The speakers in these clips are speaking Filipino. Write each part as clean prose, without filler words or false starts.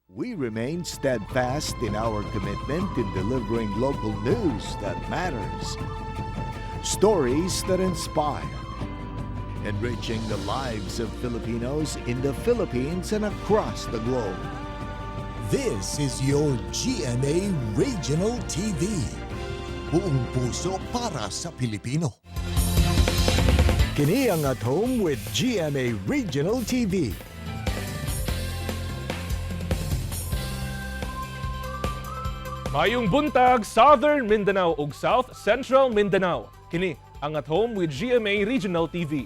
We remain steadfast in our commitment in delivering local news that matters. Stories that inspire. Enriching the lives of Filipinos in the Philippines and across the globe. This is your GMA Regional TV. Buong puso para sa Pilipino. Kini ang At Home with GMA Regional TV. Mayong buntag, Southern Mindanao ug South Central Mindanao. Kini ang At Home with GMA Regional TV.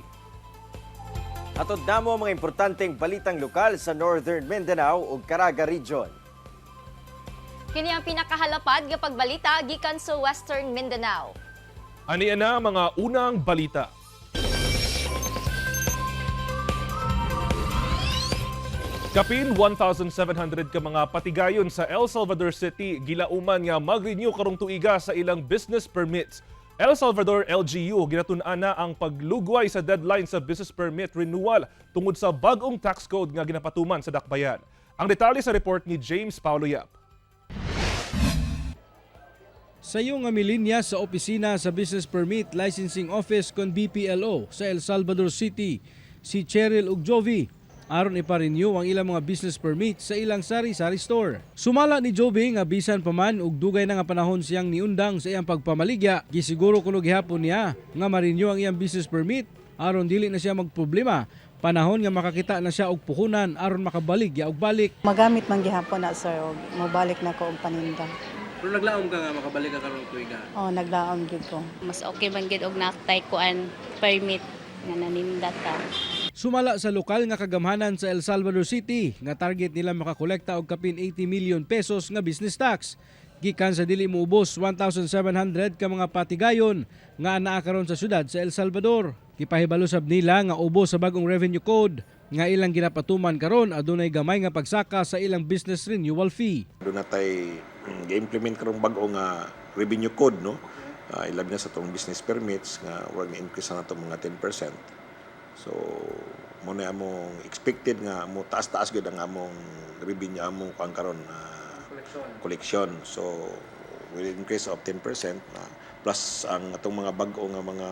Atod namo mga importanteng balitang lokal sa Northern Mindanao ug Caraga Region. Kini ang pinakahalapad nga pagbalita gikan sa Western Mindanao. Aniya na mga unang balita. Kapin 1,700 ka mga patigayon sa El Salvador City gilauman nga mag-renew karong tuiga sa ilang business permits. El Salvador LGU ginatun-an na ang paglugway sa deadline sa business permit renewal tungod sa bag-ong tax code nga ginapatuman sa dakbayan. Ang detalye sa report ni James Paulo Yap. Sayo nga milinya sa opisina sa Business Permit Licensing Office kon BPLO sa El Salvador City, si Cheryl ug Jovi, aron ipa-renew ang ilang mga business permit sa ilang sari-sari store. Sumala ni Jovi nga bisan pa man ug dugay na nga panahon siyang niundang sa iyang pagpamaligya, gisiguro kuno gihapon niya nga ma-renew ang iyang business permit aron dili na siya magproblema. Panahon nga makakita na siya og puhunan aron makabaligya og balik. Magamit man gihapon na sir, og mobalik na ko og paninda. Pero naglaom ka nga makabalik ka karong tuiga. Oh, naglaom gyud ko. Mas okay man gid og naktay kuan permit nga naninda ta. Sumala sa lokal nga kagamhanan sa El Salvador City nga target nila makakolekta og kapin 80 million pesos nga business tax. Gikan sa dili moubos 1,700 ka mga patigayon nga anaa karon sa syudad sa El Salvador. Gipahibalusab nila nga ubos sa bagong revenue code nga ilang ginapatuman karon adunay gamay nga pagsaka sa ilang business renewal fee. Doon natay ga-implement karong bag-o nga revenue code, no? Ilag na sa itong business permits nga wag na increase na ito mga 10%. So, muna among expected nga mo taas-taas gud ang among revenue among karon collection. So, will increase of 10% plus ang atong mga bag-o nga mga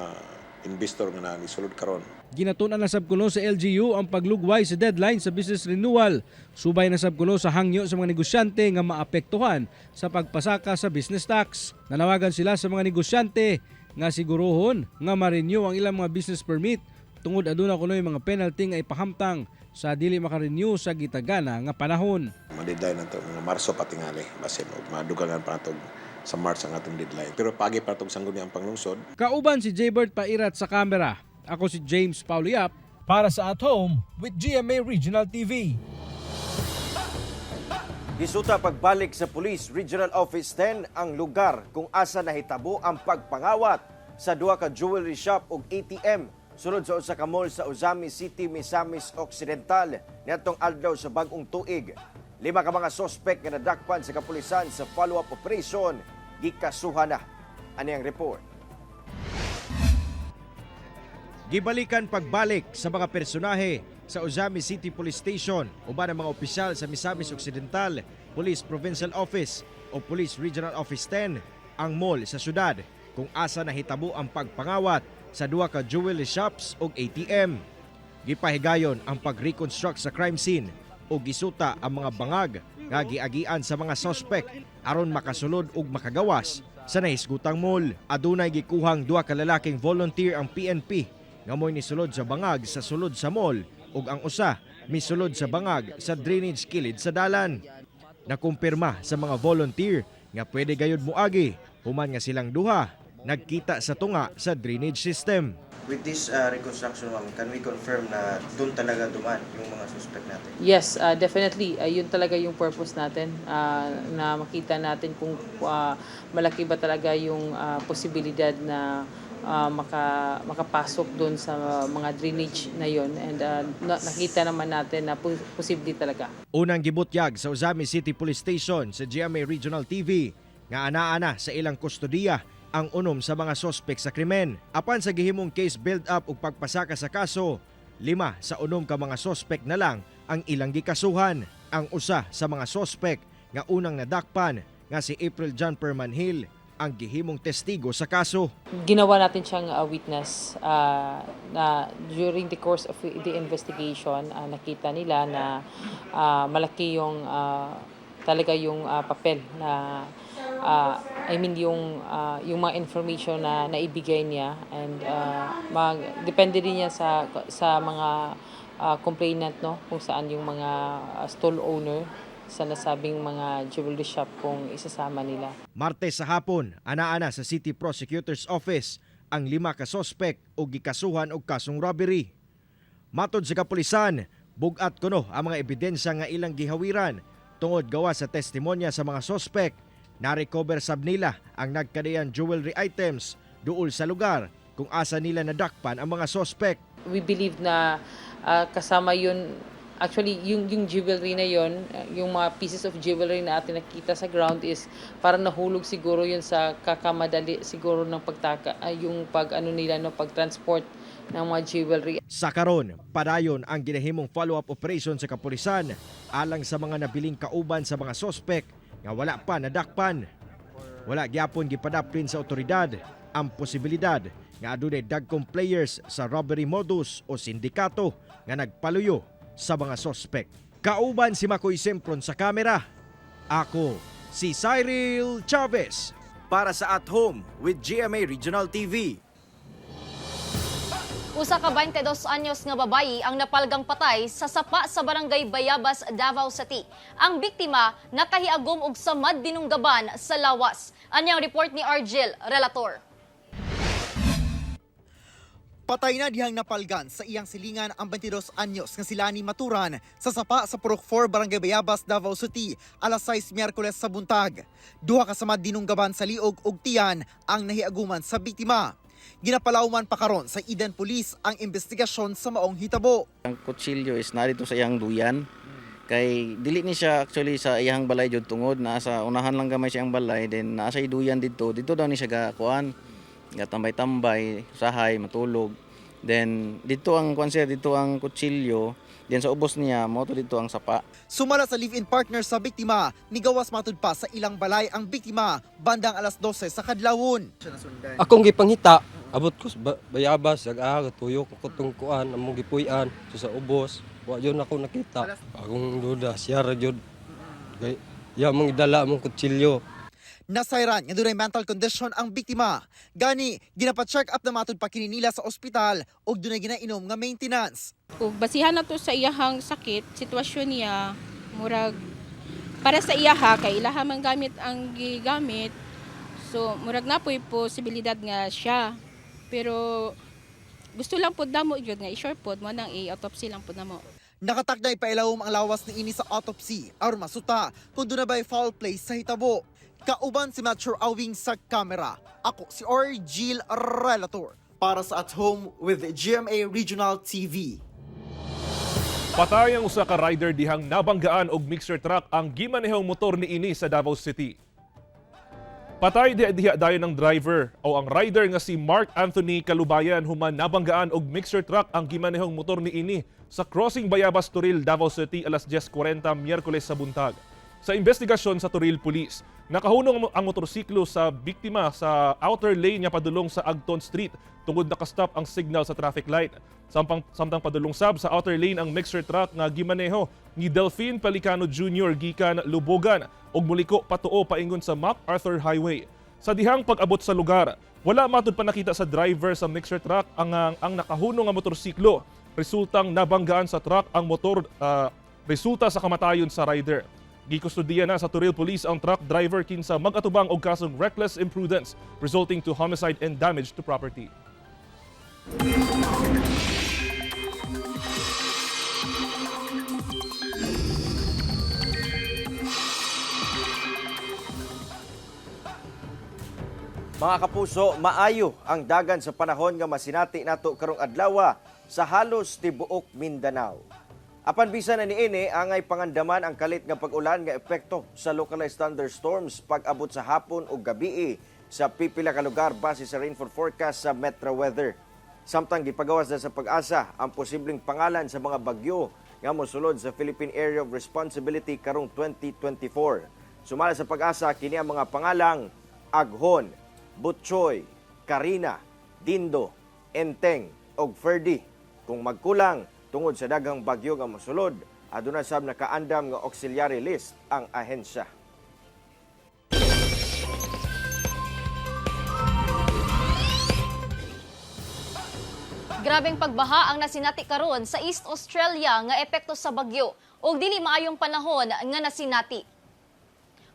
investor nga nisulod karon. Ginatun-an na sab kuno sa LGU ang paglugway sa deadline sa business renewal. Subay na sab kuno sa hangyo sa mga negosyante nga maapektuhan sa pagpasaka sa business tax. Nanawagan sila sa mga negosyante nga sigurohon nga ma-renew ang ilang mga business permit tungod aduna kuno yung mga penalty nga ipahamtang sa dili maka-renew sa gitagana nga panahon. Madiday na ito, mga Marso patingali, basin o madugangan pa ito sa March ang atong deadline. Pero pagi pa itong sangguni ang panglungsod. Kauban si Jaybert Pairat sa kamera. Ako si James Paulo Yap para sa At Home with GMA Regional TV. Gisuta pagbalik sa Police Regional Office 10 ang lugar kung asa nahitabo ang pagpangawat sa duha ka jewelry shop ug ATM sunod sa usa ka mall sa Ozami City, Misamis Occidental niadtong adlaw sa bag-ong tuig. 5 ka mga sospek nga nadakpan sa kapulisan sa follow-up operation gikasuhan na. Ani ang report. Gibalikan pagbalik sa mga personahe sa Ozami City Police Station uban ang mga opisyal sa Misamis Occidental Police Provincial Office o Police Regional Office 10 ang mall sa syudad kung asa nahitabo ang pagpangawat sa duha ka jewelry shops o ATM. Gipahigayon ang pag-reconstruct sa crime scene o gisuta ang mga bangag nga giagian sa mga sospek aron makasulod ug makagawas sa nahisgutang mall. Adunay gikuhang duha ka lalaking volunteer ang PNP nga mo'y nisulod sa bangag sa sulod sa mall ug ang usa misulod sa bangag sa drainage kilid sa dalan. Nakumpirma sa mga volunteer nga pwede gayud moagi human nga silang duha nagkita sa tunga sa drainage system. With this reconstruction, ma'am, can we confirm na doon talaga dumaan yung mga suspect natin? Yes, definitely. Yun talaga yung purpose natin, na makita natin kung malaki ba talaga yung posibilidad na makapasok doon sa mga drainage na yon, and nakita naman natin na posible talaga. Unang gibutyag sa Ozami City Police Station sa GMA Regional TV nga ana-ana sa ilang kustodiya ang unom sa mga sospek sa krimen. Apan sa gihimong case build-up ug pagpasaka sa kaso, 5 sa unom ka mga sospek na lang ang ilang gikasuhan. Ang usa sa mga sospek nga unang nadakpan nga si April John Permanhill ang gihimong testigo sa kaso. Ginawa natin siyang witness na during the course of the investigation, nakita nila na malaki yung talaga yung papel na yung mga information na naibigay niya, and depende din niya sa mga complainant, no, kung saan yung mga stall owner sa nasabing mga jewelry shop kung isasama nila. Martes sa hapon, ana-ana sa City Prosecutor's Office ang 5 ka sospek o gikasuhan og kasong robbery. Matod sa kapulisan, bugat kuno ang mga ebidensya nga ilang gihawiran tungod gawa sa testimonya sa mga sospek. Na-recover sab nila ang nagkadayang jewelry items duol sa lugar kung asa nila nadakpan ang mga sospek. We believe na kasama yun. Actually, yung jewelry na yon, yung mga pieces of jewelry na atin nakita sa ground is parang nahulog siguro yun sa kakamadali siguro ng pagtransport ng mga jewelry. Sa karon, padayon ang ginahimong follow-up operation sa kapulisan alang sa mga nabiling kauban sa mga sospek nga wala pa nadakpan. Wala gyapon gipadaplin sa otoridad ang posibilidad nga adunay dagkong players sa robbery modus o sindikato nga nagpaluyo sa mga sospek. Kauban si Makoy Sempron sa kamera. Ako si Cyril Chavez Para sa At Home with GMA Regional TV. Usa ka 22 anyos nga babayi ang napalgang patay sa sapa sa barangay Bayabas, Davao City. Ang biktima nakahiagom og samad dinunggaban sa lawas. Anyang report ni Argel, relator. Patay na dihang napalgan sa iyang silingan ang 22 anyos nga si Lani Maturan sa sapa sa Purok 4 Barangay Bayabas, Davao City, alas 6 Miyerkules sa buntag. Duha ka samad dinunggaban sa liog ug tiyan ang nahiaguman sa biktima. Ginapalawman pa karon sa Eden Police ang investigasyon sa maong hitabo. Ang kutsilyo is narito sa iyang duyan. Kay dili ni siya actually sa iyang balay jud tungod na sa unahan lang gamay siyang balay, then naa sa duyan dito daw ni siya gakuan. Gatambay-tambay, sahay, matulog. Then dito ang kwanser, dito ang kutsilyo. Then sa ubos niya, mo to dito ang sapa. Sumala sa live-in partner sa biktima, nigawas matud pa sa ilang balay ang biktima bandang alas 12 sa kadlawon. Akong gipanghita, abot ko sa Bayabas, nag-aagat, tuyok ko itong kuan, among gipuyan, sa ubos. Wa yun ako nakita. Akong duda, siya radyod. Ya mong idala mong kutsilyo. Nasayran nga dunay mental condition ang biktima. Gani, ginapa-check up na matud pa kini nila sa ospital ug dunay ginainom nga maintenance. Ug basihan na to sa iyahang sakit, sitwasyon niya murag para sa iyaha kay ilaha man gamit ang gigamit. So murag napoy posibilidad nga siya. Pero gusto lang pud namo jud nga i-sure pod mo nang i-autopsy lang pud namo. Nakatakday pailawom ang lawas ni ini sa autopsy aron masuta kung dunay bay foul play sa hitabo. Kauban si Metro Awing sa kamera. Ako si Argel, relator. Para sa At Home with GMA Regional TV. Patay ang usa ka rider dihang nabanggaan og mixer truck ang gimanehong motor ni ini sa Davao City. Patay diha dayon ang driver o ang rider nga si Mark Anthony Kalubayan human nabanggaan og mixer truck ang gimanehong motor ni ini sa crossing Bayabas Turil, Davao City alas 10:40 Miyerkules sa buntag. Sa investigasyon sa Turil Police, nakahunong ang motorsiklo sa biktima sa outer lane niya padulong sa Agton Street tungod nakastop ang signal sa traffic light. Samtang padulong sab sa outer lane ang mixer truck nga gimaneho ni Delphine Pelicano Jr. gikan Lubogan ug muliko patuo paingon sa MacArthur Highway. Sa dihang pag-abot sa lugar, wala matud pa nakita sa driver sa mixer truck ang nakahunong nga motorsiklo. Resultang nabanggaan sa truck ang motor, resulta sa kamatayon sa rider. Gikustudiya na sa Turil Police ang truck driver kinsa mag-atubang og kasong reckless imprudence resulting to homicide and damage to property. Mga kapuso, maayo ang dagan sa panahon nga masinati nato karong adlaw sa halos tibuok Mindanao. Apan bisan na niini, angay pangandaman ang kalit nga pag-ulan nga epekto sa localized thunderstorms pag-abot sa hapon o gabi sa pipila ka lugar base sa rainfall forecast sa Metro Weather. Samtang gipagawas na sa pag-asa ang posibleng pangalan sa mga bagyo nga mosulod sa Philippine Area of Responsibility karong 2024. Sumala sa Pag-asa kini ang mga pangalang Aghon, Butchoy, Karina, Dindo, Enteng ug Ferdi. Kung magkulang tungod sa daghang bagyo nga mosulod, aduna sab nakaandam nga auxiliary list ang ahensya. Grabeng pagbaha ang nasinati karon sa East Australia nga epekto sa bagyo ug dili maayong panahon nga nasinati.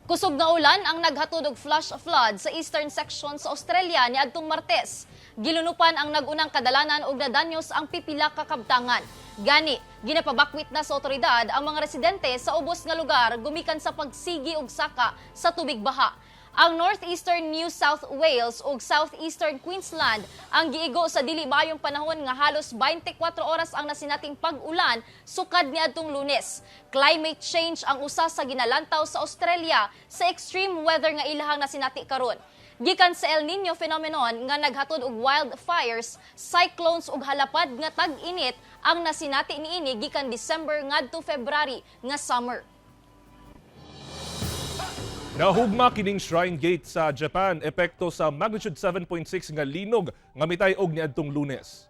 Kusog nga ulan ang naghatod og flash flood sa eastern section sa Australia niadtong Martes. Gilunupan ang nagunang kadalanan ug nadanyos ang pipila ka kabtangan. Gani, ginapabakwit na sa otoridad ang mga residente sa ubos nga lugar gumikan sa pagsigi og saka sa tubig baha. Ang northeastern New South Wales ug southeastern Queensland ang giigo sa dili maayong panahon nga halos 24 oras ang nasinating pag-ulan sukad niadtong Lunes. Climate change ang usa sa ginalantaw sa Australia sa extreme weather nga ilahang nasinati karon. Gikan sa El Nino phenomenon nga naghatod og wildfires, cyclones ug halapad nga tag-init ang nasinati niini gikan December ngadto February nga summer. Nahugma kining Shrine Gate sa Japan epekto sa magnitude 7.6 nga linog nga mitay og niadtong Lunes.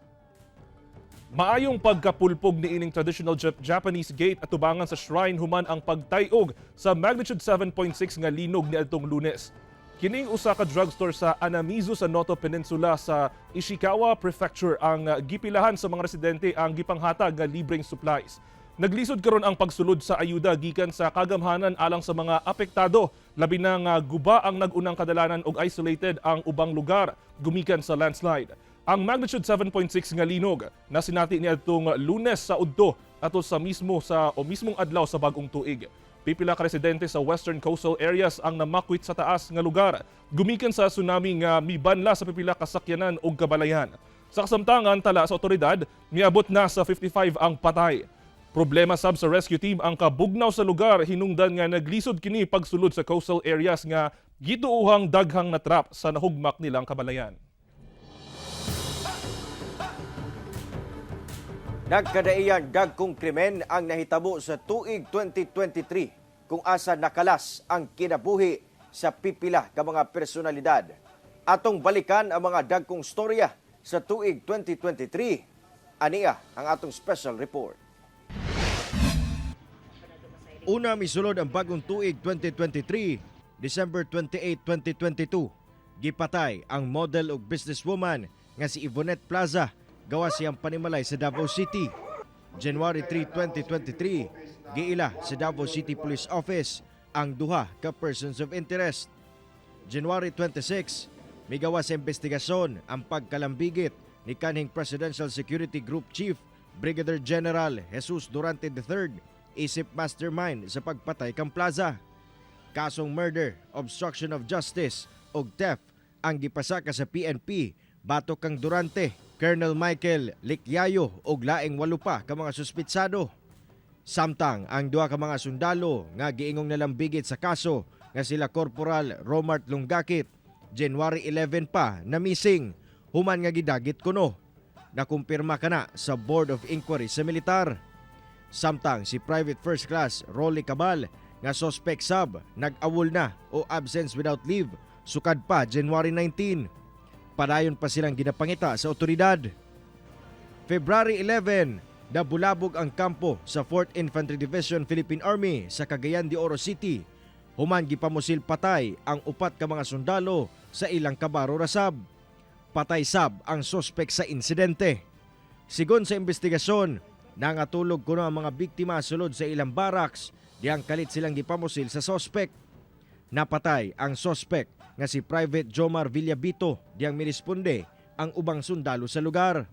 Maayong pagkapulpog niining traditional Japanese gate atubangan sa shrine human ang pagtayog sa magnitude 7.6 nga linog niadtong Lunes. Kining usa ka drugstore sa Anamizu sa Noto Peninsula sa Ishikawa Prefecture ang gipilahan sa mga residente ang gipanghatag nga libreng supplies. Naglisod karon ang pagsulod sa ayuda gikan sa kagamhanan alang sa mga apektado, labi na nga guba ang nagunang kadalanan og isolated ang ubang lugar gumikan sa landslide. Ang magnitude 7.6 nga linog nasinati niadtong Lunes sa udto ato sa mismong adlaw sa bag-ong tuig. Pipila ka residente sa western coastal areas ang namakwit sa taas nga lugar gumikan sa tsunami nga mibanla sa pipila ka sakyanan ug kabalayan. Sa kasamtangan tala sa otoridad, miabot na sa 55 ang patay. Problema sab sa rescue team ang kabugnaw sa lugar hinungdan nga naglisod kini pagsulod sa coastal areas nga gituuhang daghang natrap sa nahugmak nilang kabalayan. Nagkadaiyan dagkong krimen ang nahitabo sa tuig 2023 kung asa nakalas ang kinabuhi sa pipila ka mga personalidad. Atong balikan ang mga dagkong storya sa tuig 2023. Aniya ang atong special report. Una misulod ang bagong tuig 2023, December 28, 2022. Gipatay ang model ug businesswoman nga si Yvonette Plaza, gawa siyang panimalay sa Davao City. January 3, 2023, giila sa Davao City Police Office ang duha ka persons of interest. January 26, migawa sa investigasyon ang pagkalambigit ni kanhing Presidential Security Group Chief Brigadier General Jesus Durante III, isip mastermind sa pagpatay kang Plaza. Kasong murder, obstruction of justice ug theft ang gipasaka sa PNP batok kang Durante, Colonel Michael Licyayo ug laing 8 pa ka mga suspitsado. Samtang ang duha ka mga sundalo nga giingong nalambigit sa kaso nga sila Corporal Romart Lungakit, January 11 pa na missing human nga gidagit kuno. Nakumpirma kana sa Board of Inquiry sa militar. Samtang si Private First Class Rolly Cabal nga suspect sab nag-awol na o absence without leave sukad pa January 19. Padayon pa silang ginapangita sa otoridad. February 11, nabulabog ang kampo sa 4th Infantry Division Philippine Army sa Cagayan de Oro City. Human gipamusil patay ang 4 ka mga sundalo sa ilang kabaro rasab. Patay sab ang suspect sa insidente. Sigon sa investigasyon, nangatulog kuno ang mga biktima sulod sa ilang barracks diyang kalit silang gipamusil sa suspect. Napatay ang suspect nga si Private Jomar Villabito diyang miresponde ang ubang sundalo sa lugar.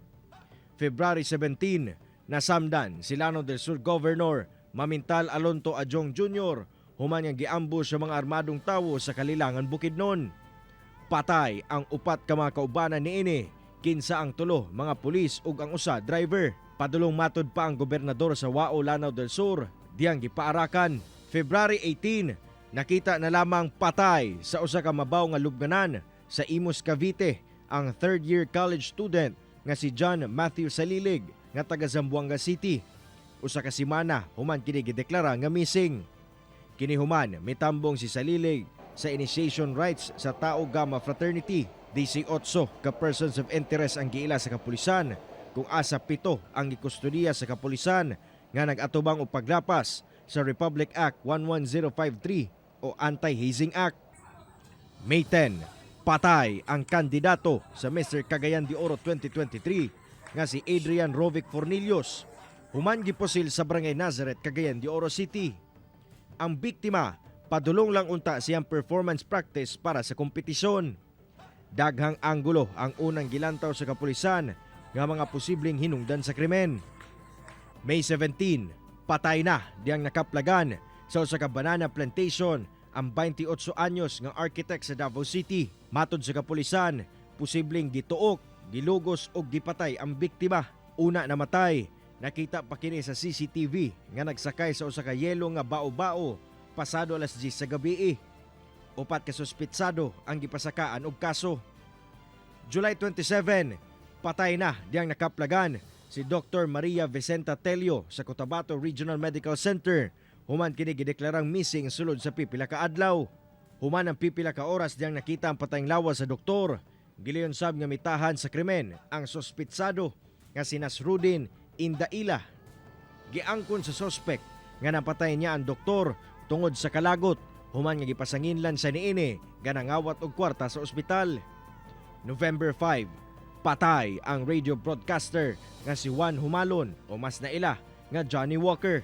February 17, nasamdan si Lanao del Sur Governor Mamintal Alonto Adjong Jr. human nga giambush sa mga armadong tawo sa Kalilangan Bukidnon. Patay ang 4 ka mga kaubanan niini, kinsa ang 3 mga pulis ug ang usa driver. Padulong matod pa ang gobernador sa Wao Lanao del Sur diyang gipaarakan. February 18, nakita na lamang patay sa usa ka mabaw nga lubnganan sa Imus, Cavite ang 3rd year college student nga si John Matthew Salilig nga taga Zamboanga City. usa ka semana human kini gideklara nga missing. Kini human mitambong si Salilig sa initiation rights sa Tau Gamma Fraternity. 18 ka persons of interest ang giila sa kapulisan, kung asa 7 ang gikustudiya sa kapulisan nga nag-atubang og paglapas sa Republic Act 11053 o Anti-Hazing Act. May 10, patay ang kandidato sa Mr. Cagayan de Oro 2023 nga si Adrian Rovic Fornillos. Human giposil sa Barangay Nazareth, Cagayan de Oro City. Ang biktima, padulong lang unta siyang performance practice para sa kompetisyon. Daghang anggulo ang unang gilantaw sa kapulisan nga mga posibleng hinungdan sa krimen. May 17, patay na diyang nakaplagan sa usa ka banana plantation ang 28 anyos nga architect sa Davao City. Matod sa kapulisan, posibleng gituok, gilugos o gipatay ang biktima. Una namatay, nakita pa kini sa CCTV nga nagsakay sa usa ka yelo nga bao-bao pasado alas 10 sa gabi. 4 ka suspitsado ang gipasakaan og kaso. July 27, patay na diyang nakaplagan si Dr. Maria Vicenta Telio sa Cotabato Regional Medical Center. Human kini gideklarang missing sulod sa pipila ka adlaw. Human ang pipila ka oras diyang nakita ang patayng lawas sa doktor. Gileon sab nga mitahan sa krimen ang suspitsado nga si Nasruddin Indaila. Giangkon sa suspect nga napatay niya ang doktor tungod sa kalagot. Human nga gipasanginlan sa niini nga nangawat og kwarta sa ospital. November 5, patay ang radio broadcaster nga si Juan Humalon o mas naila nga Johnny Walker.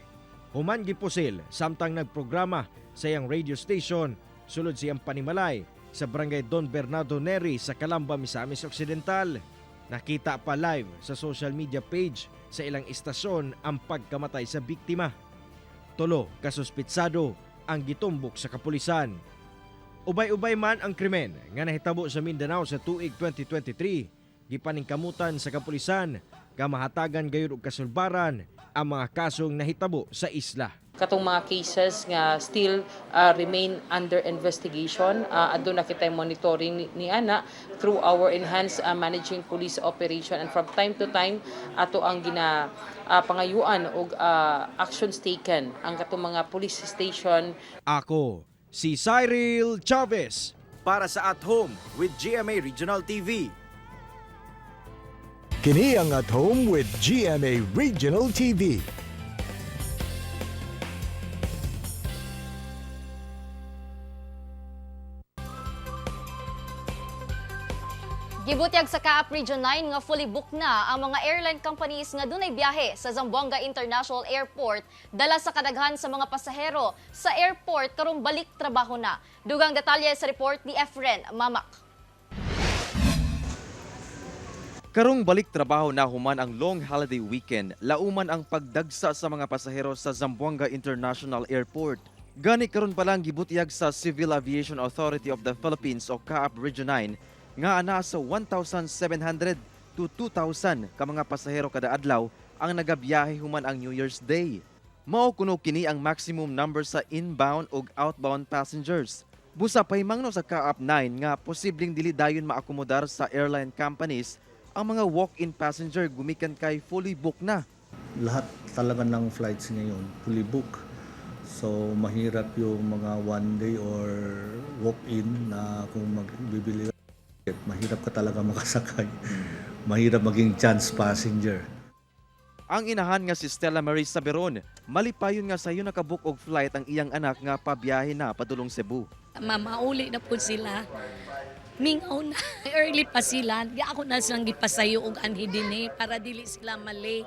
Human gipusil samtang nagprograma sa iyang radio station sulod siyang panimalay sa Barangay Don Bernardo Neri sa Calamba, Misamis Occidental. Nakita pa live sa social media page sa ilang istasyon ang pagkamatay sa biktima. 3 kasuspitsado ang gitumbok sa kapulisan. Ubay-ubay man ang krimen nga nahitabo sa Mindanao sa tuig 2023. Gipaningkamutan sa kapulisan nga mahatagan gayud og kasulbaran ang mga kasong nahitabo sa isla. Katong mga cases nga still remain under investigation, adto na kitay monitoring ni ana through our enhanced managing police operation, and from time to time ato ang pangayuan og actions taken ang katong mga police station. Ako si Cyril Chavez Para sa At Home with GMA Regional TV. Kini ang At Home with GMA Regional TV. Gibutyag sa Kaap Region 9 nga fully booked na ang mga airline companies nga dunay biyahe sa Zamboanga International Airport dala sa kadaghan sa mga pasahero sa airport karong balik trabaho na. Dugang detalye sa report ni Efren Mamak. Karong balik trabaho na human ang long holiday weekend, lauman ang pagdagsa sa mga pasahero sa Zamboanga International Airport. Gani karon pa lang gibutyag sa Civil Aviation Authority of the Philippines o Kaap Region 9 nga ana sa 1,700 to 2,000 ka mga pasahero kada adlaw ang nagabiyahe human ang New Year's Day. Mao kuno kini ang maximum number sa inbound ug outbound passengers. Busa pay mangno sa Kaap 9 nga posibleng dili dayon maakomodar sa airline companies ang mga walk-in passenger gumikan kay fully booked na. Lahat talaga ng flights ngayon fully booked. So mahirap yung mga one day or walk-in na kung magbibili. Mahirap ka talaga makasakay. Mahirap maging chance passenger. Ang inahan nga si Stella Marie Saberon, malipayon nga sayo nakabook og flight ang iyang anak nga pabiyahe na padulong Cebu. Mamauli na po sila. Mingaw na. Early pa sila. Ako na silang gipasayo og anhi dinhi para dili sila malate.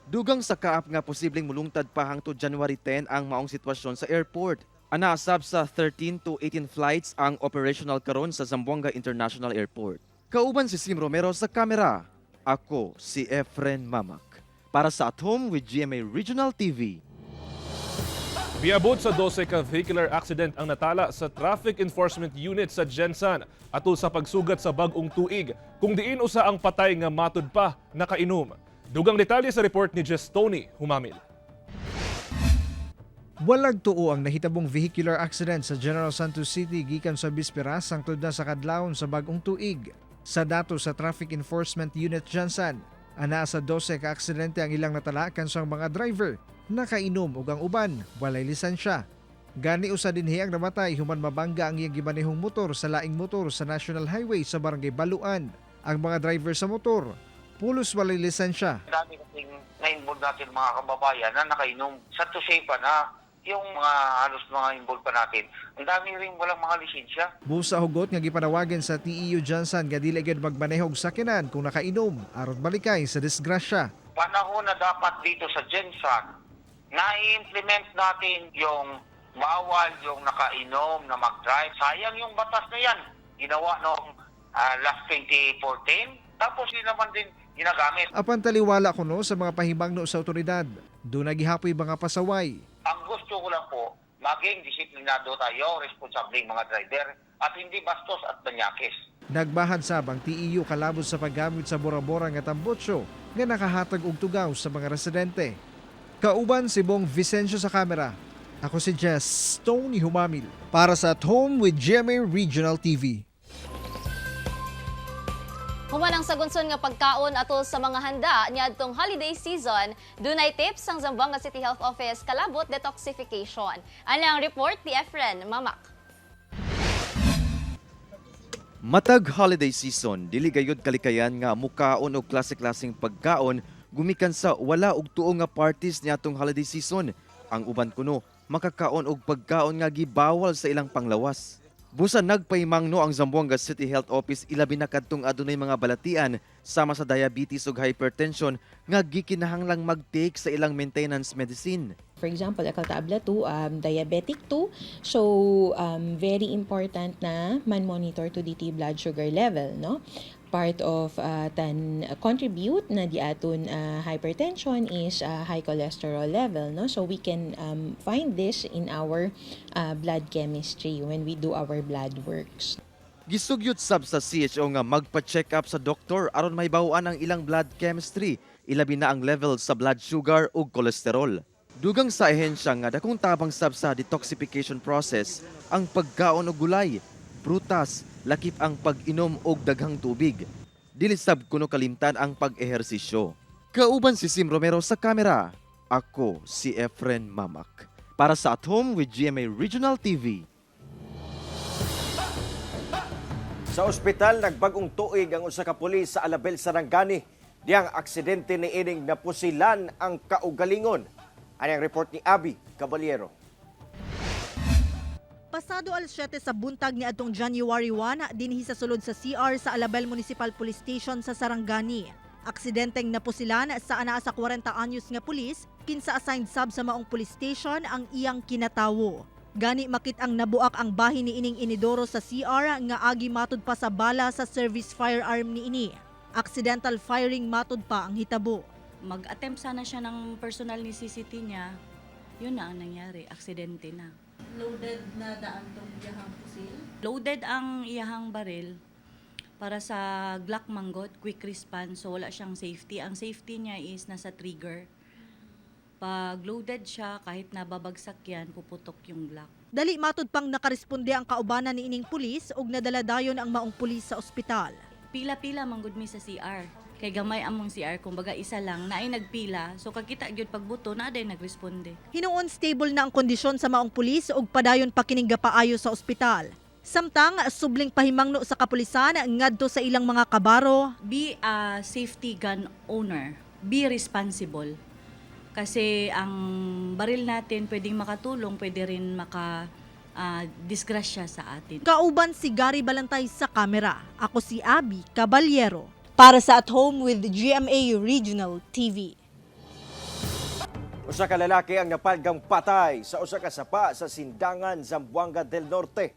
Dugang sa Kaap nga posibleng mulungtad pa hangtod January 10 ang maong sitwasyon sa airport. Anaasab sa 13 to 18 flights ang operational karon sa Zamboanga International Airport. Kauban si Sim Romero sa kamera. Ako si Efren Mamak. Para sa At Home with GMA Regional TV. Miabot sa 12 ka vehicular accident ang natala sa Traffic Enforcement Unit sa Jensan atol sa pagsugat sa bag-ong tuig, kung diin usa ang patay nga matud pa nakainom. Dugang detalye sa report ni Jess Tony Humamil. Walag tuo ang nahitabong vehicular accident sa General Santos City gikan sa bispera sangtod na sa kadlawon sa bag-ong tuig. Sa dato sa Traffic Enforcement Unit Jensan, Ana sa 12 ka aksidente ang ilang natala kansang mga driver nakainom ug ang uban walay lisensya. Gani usa dinhi ang namatay human mabangga ang iyang gimanehong motor sa laing motor sa National Highway sa Barangay Baluan. Ang mga driver sa motor pulos walay lisensya. Dami kasing na-involve natin mga kababayan na nakainom. Sa to say pa na yung mga halos mga involved pa natin, ang dami rin walang mga lisensya. Busa hugot nga gipanawagan sa TEU Johnson nga dili gid magmanehog sakyanan kung nakainom aron balikay sa disgrasya. Panahon na dapat dito sa Jensan na i-implement natin yung bawal yung nakainom na mag-drive. Sayang yung batas na yan. Ginawa noong last 2014. Tapos hindi naman din ginagamit. Apan taliwala kuno sa mga pahimangno sa otoridad. Doon nagihapoy mga pasaway. Ang gusto ko lang po, maging disiplinado tayo, responsabling mga driver, at hindi bastos at banyakis. Nagbahad sabang TEU kalabot sa paggamit sa bora-bora nga tambotso nga nakahatag og tugaw sa mga residente. Kauban si Bong Vicencio sa kamera. Ako si Jess Tony Humamil para sa At Home with GMA Regional TV. Human ang sagunson nga pagkaon atol sa mga handa niadtong holiday season, dunay tips ang Zamboanga City Health Office kalabot detoxification. Ano ang report ni Efren Mamak? Matag holiday season, dili gayud kalikayan nga mukaon og klase-klaseng pagkaon gumikan sa wala og tuo nga parties niadtong holiday season. Ang uban kuno makakaon og pagkaon nga gibawal sa ilang panglawas. Busa nagpahimangno ang Zamboanga City Health Office ilabi na kadtong adunay mga balatian sama sa diabetes ug hypertension nga gikinahanglang mag-take sa ilang maintenance medicine. For example, tabla 2, diabetic 2. So, very important na man-monitor to DT blood sugar level, no? Part of contribute na di aton hypertension is high cholesterol level, no? So we can find this in our blood chemistry when we do our blood works. Gisugyot sab sa CHO nga magpa-check up sa doktor aron mahibaw-an ang ilang blood chemistry, ilabi na ang level sa blood sugar ug cholesterol. Dugang sa ehensya nga dakong tabang sab sa detoxification process ang pagkaon og gulay, prutas, lakip ang pag-inom og daghang tubig. Dili sab kuno kalimtan ang pag-ehersisyo. Kauban si Sim Romero sa kamera. Ako si Efren Mamak. Para sa At Home with GMA Regional TV. Sa ospital, nagbagong tuig ang usa ka pulis sa Alabel, Sarangani. Diyang aksidente ni ining napusilan ang kaugalingon. Ano ang report ni Abby Caballero? Pasado alas 7 sa buntag ni adtong January 1 dinhi sa sulod sa CR sa Alabel Municipal Police Station sa Sarangani. Aksidenteng napusilan sa anaa sa 40 anyos nga pulis, kinsa assigned sub sa maong police station ang iyang kinatawo. Gani makit ang nabuak ang bahin ni ining inidoro sa CR nga agi matud pa sa bala sa service firearm ni ini. Accidental firing matud pa ang hitabo. Mag-attempt sana siya ng personal necessity niya, yun na ang nangyari, aksidente na. Loaded na daan tong iyahang pusil? Loaded ang iyahang baril para sa Glock Manggot, quick response, so wala siyang safety. Ang safety niya is nasa trigger. Pag loaded siya, kahit nababagsak yan, puputok yung Glock. Dali matud pang nakaresponde ang kaubanan ni ining pulis ug nadala dayon ang maong pulis sa ospital. Pila-pila manggod mi sa CR. Kay gamay among CR, kumbaga isa lang, naay nagpila, so kakita gyud pagbuto na aday nagresponde. Hinuon stable na ang kondisyon sa maong pulis ug padayon pa kining gapaayo sa ospital. Samtang subling pahimangno sa kapulisan ngadto sa ilang mga kabaro, be a safety gun owner, be responsible. Kasi ang baril natin pwedeng makatulong, pwede rin disgrasya sa atin. Kauban si Gary Balantay sa kamera. Ako si Abby Caballero. Para sa At Home with GMA Regional TV. Usa ka lalaki ang napalgang patay sa usa ka sapa sa Sindangan, Zamboanga del Norte.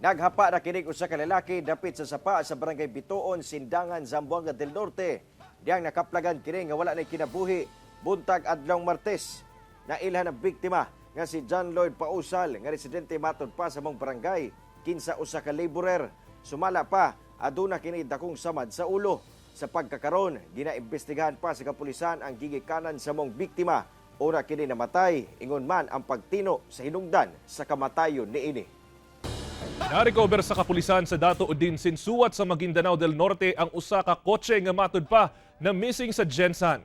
Naghapa na kinig usa ka lalaki dapit sa sapa sa Barangay Bituon, Sindangan, Zamboanga del Norte. Diyang nakaplagan kini nga wala na kinabuhi buntag adlong Martes. Nailhan ang biktima nga si John Lloyd Pausal nga residente matud pa sa mong barangay, kinsa usa ka laborer. Sumala pa aduna kini dakong samad sa ulo. Sa pagkakaron, ginaimbestigahan pa sa kapulisan ang gigikanan sa mong biktima. Una kini namatay, ingon man ang pagtino sa hinungdan sa kamatayon niini. Na-recover sa kapulisan sa Dato Udin Sinsuat sa Maguindanao del Norte ang usa ka kotse nga matud pa na missing sa Gensan.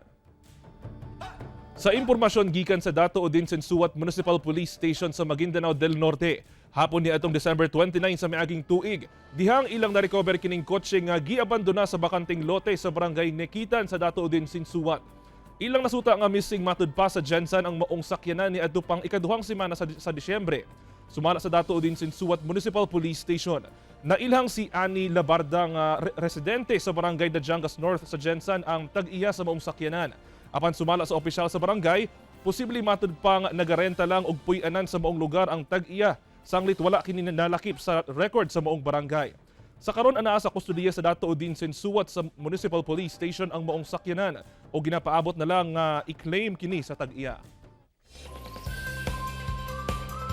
Sa impormasyon gikan sa Dato Udin Sinsuat Municipal Police Station sa Maguindanao del Norte, hapon ni atong December 29 sa miaging tuig, dihang ilang na-recover kining kotse nga giabandona sa bakanting lote sa barangay Nekitan sa Dato Udin Sinsuat. Ilang nasuta nga missing matud pa sa Gensan ang maong sakyanan ni adto pang ikaduhang semana sa Disyembre. Sumala sa Dato Udin Sinsuat Municipal Police Station, nailhang si Ani Labarda nga residente sa barangay Dajangas North sa Gensan ang tag-iya sa maong sakyanan. Apan sumala sa opisyal sa barangay, posible matud pang nagarenta lang og puy-anan sa maong lugar ang tag-iya, sanglit wala kini nalakip sa record sa maong barangay. Sa karon anaa sa kustudiya sa Dato Udin Sinsuat sa Municipal Police Station ang maong sakyanan o ginapaabot na lang nga i-claim kini sa tag-iya.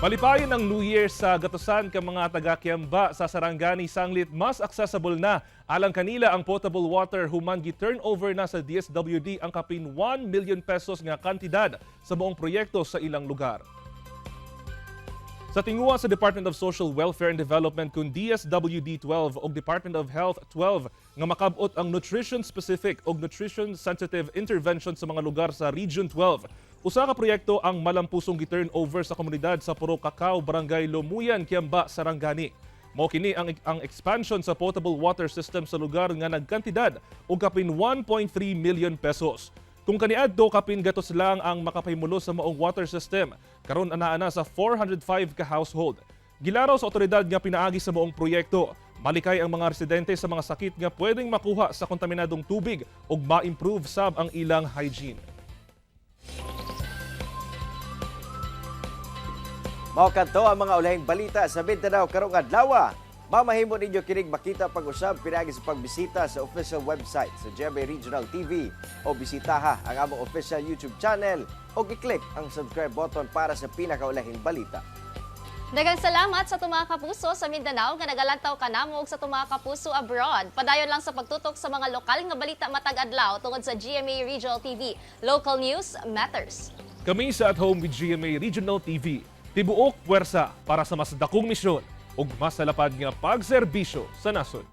Malipayon ang New Year sa gatusan ka mga taga-Kiamba sa Sarangani sanglit mas accessible na alang kanila ang potable water human gi-turnover na sa DSWD ang kapin 1 million pesos nga kantidad sa buong proyekto sa ilang lugar. Sa tinguha sa Department of Social Welfare and Development kung DSWD 12 o Department of Health 12 nga makabot ang nutrition-specific o nutrition-sensitive intervention sa mga lugar sa Region 12. Usa ka proyekto ang malampusong gi-turnover sa komunidad sa Puro Cacao, Barangay Lomuyan, Kiamba, Sarangani. Mao kini ang expansion sa potable water system sa lugar nga nagkantidad og kapin 1.3 million pesos. Kung kaniadto kapin gatos lang ang makapahimulo sa maong water system, karon anaa na sa 405 ka household. Gilaraw sa otoridad nga pinaagi sa maong proyekto, malikay ang mga residente sa mga sakit nga pwedeng makuha sa kontaminadong tubig ug ma-improve sab ang ilang hygiene. Mao kadto ang mga ulahing balita sa Mindanao karong adlaw. Mamahimo ninyo kining makita pag-usab pinaagi sa pagbisita sa official website sa GMA Regional TV o bisitaha ang among official YouTube channel o i-click ang subscribe button para sa pinakaulahing balita. Daghang salamat sa tumaha kapuso sa Mindanao nga nagalantaw kanamo ug sa tumaha kapuso abroad. Padayon lang sa pagtutok sa mga lokal nga balita matag adlaw tungod sa GMA Regional TV. Local news matters. Kami sa At Home with GMA Regional TV. Tibuok puwersa para sa mas dakong misyon ug mas salapad nga pagserbisyo sa nasod.